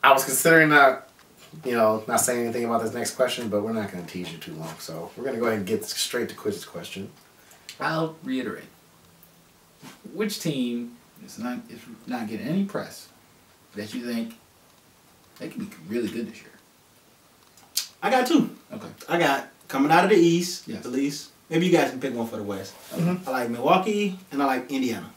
I was considering not, not saying anything about this next question, but we're not going to tease you too long. So we're going to go ahead and get straight to Quiz's question. I'll reiterate. Which team is not getting any press that you think they can be really good this year? I got two. Okay. I got coming out of the East, yes. at least. Maybe you guys can pick one for the West. I like Milwaukee and I like Indiana.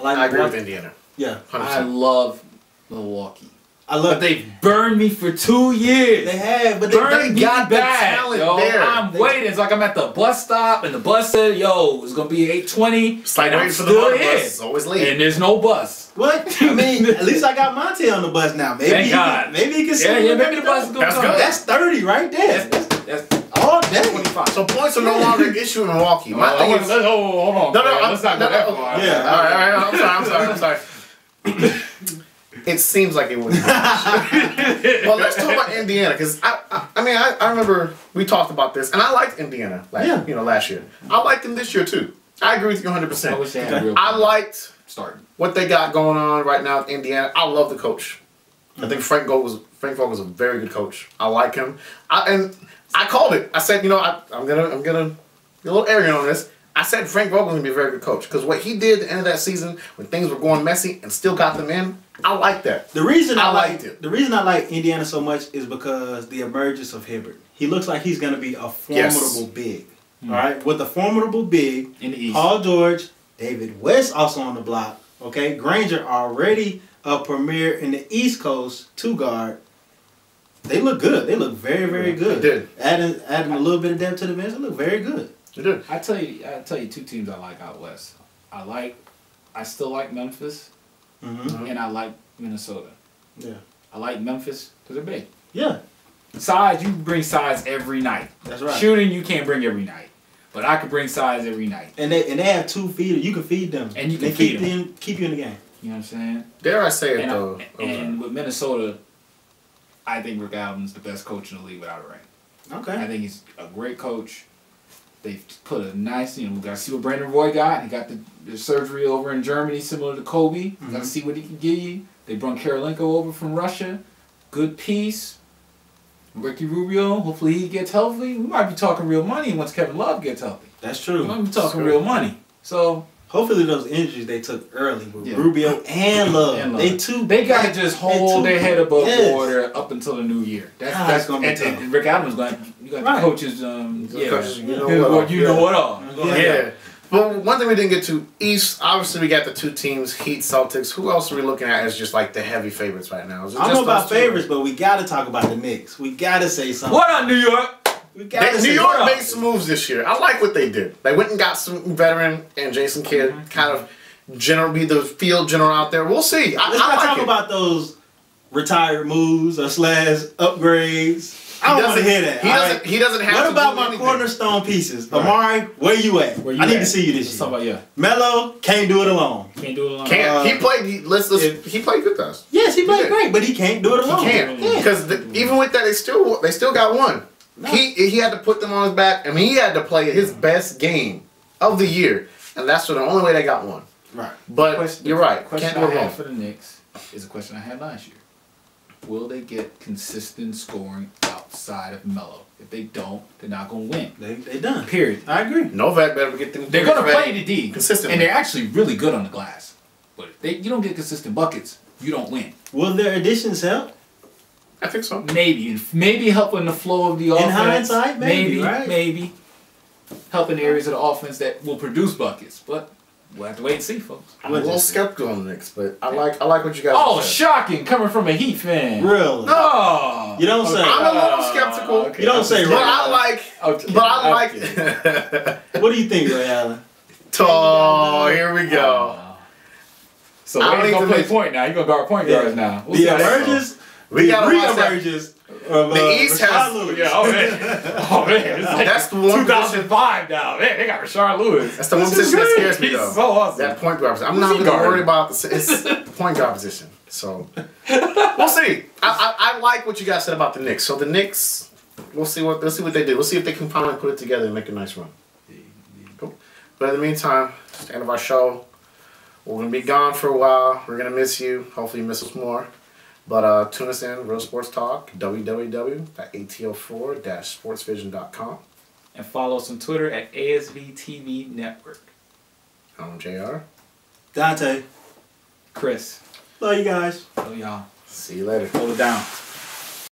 I agree with Indiana. Yeah. 100%. I love Milwaukee. But they've burned me for 2 years. They have, but they got the bad, talent yo. there. I'm waiting. It's like I'm at the bus stop and the bus said, "Yo, it's gonna be 8:20." It's like and waiting I'm for the still bus. here. It's always late. And there's no bus. What? I mean, at least I got Monte on the bus now. Maybe Thank God. Maybe he can Yeah, maybe the bus is gonna come. That's 30 right there. That's all day. 25. So points are no longer an issue in Milwaukee. My thing is, hold on. No, let's not go that far. Yeah. All right. I'm sorry. It seems like it would. Well, let's talk about Indiana because I remember we talked about this and I liked Indiana last year. I liked them this year too. I agree with you 100%. I wish they had a real I liked starting what they got going on right now at Indiana. I love the coach. I think Frank Vogel's a very good coach. I like him. I called it. I said, I'm gonna be a little arrogant on this. I said Frank Vogel's gonna be a very good coach because what he did at the end of that season when things were going messy and still got them in, I like that. The reason I like Indiana so much is because the emergence of Hibbert. He looks like he's gonna be a formidable big. All right, with a formidable big in the East. Paul George, David West also on the block. Okay, Granger already a premier in the East Coast 2-guard. They look good. They look very, very good. They did. Adding a little bit of depth to the bench, they look very good. They did. I tell you two teams I like out west. I still like Memphis, and I like Minnesota. Yeah. I like Memphis because they're big. Yeah. Size, you can bring size every night. That's right. Shooting, you can't bring every night. But I can bring size every night. And they have 2 feeders. You can feed them. And you can feed them. Keep you in the game. You know what I'm saying? Dare I say it, though. And with Minnesota, I think Rick Allen's the best coach in the league without a ring. Okay. I think he's a great coach. They've put a nice, we got to see what Brandon Roy got. He got the surgery over in Germany similar to Kobe. Got to see what he can give you. They brought Karolinko over from Russia. Good piece. Ricky Rubio, hopefully he gets healthy. We might be talking real money once Kevin Love gets healthy. That's true. We might be talking real money. So hopefully those injuries they took early with Rubio and Love. They got to just hold their head above water up until the new year. That's going to be tough. And Rick Adams you got the coaches, you know what all. Yeah. But one thing we didn't get to, East, obviously we got the 2 teams, Heat, Celtics. Who else are we looking at as just like the heavy favorites right now? I don't know about favorites, but we got to talk about the Knicks. We got to say something. What up, New York? New York made some moves this year. I like what they did. They went and got some veteran and Jason Kidd, kind of be the field general out there. We'll see. Let's not talk about those retired moves or upgrades. I don't want to hear that. He doesn't have. What about my cornerstone pieces? Amari, where you at? I need to see you this year. Melo can't do it alone. Can't do it alone. He played. He played good to us. Yes, he played great, but he can't do it alone. He can't because even with that, they still got one. No. He had to put them on his back. I mean, he had to play his best game of the year, and that's the only way they got one. Right. But you're right. The question I had for the Knicks is a question I had last year. Will they get consistent scoring outside of Melo? If they don't, they're not going to win. They done. Period. I agree. Novak better get them. They're going to play the D consistently, and they're actually really good on the glass. But if you don't get consistent buckets, you don't win. Will their additions help? I think so. Maybe helping the flow of the offense. In hindsight, maybe helping areas of the offense that will produce buckets. But we'll have to wait and see, folks. I'm a little skeptical on the Knicks, but I like what you guys. Oh, shocking! Coming from a Heat fan. Really? No. You don't say. I'm a little skeptical. Okay. You don't say. But I like. Okay. But I like. What do you think, Ray Allen? Oh, here we go. So Ray's gonna play point now. He's gonna guard point guards now. The emerges. We got re-emerges. The East has. Yeah, oh man. Like that's the one. 2005 now. Man, they got Rashard Lewis. That's the one position that scares me though. He's so awesome. That point guard position. I'm not gonna worry about the point guard position. So we'll see. I like what you guys said about the Knicks. So the Knicks, let's see what they do. We'll see if they can finally put it together and make a nice run. Cool. But in the meantime, it's the end of our show. We're gonna be gone for a while. We're gonna miss you. Hopefully you miss us more. But tune us in, Real Sports Talk, www.atl4-sportsvision.com. And follow us on Twitter at ASVTV Network. I'm JR. Dante. Chris. Love you guys. Love y'all. See you later. Hold it down.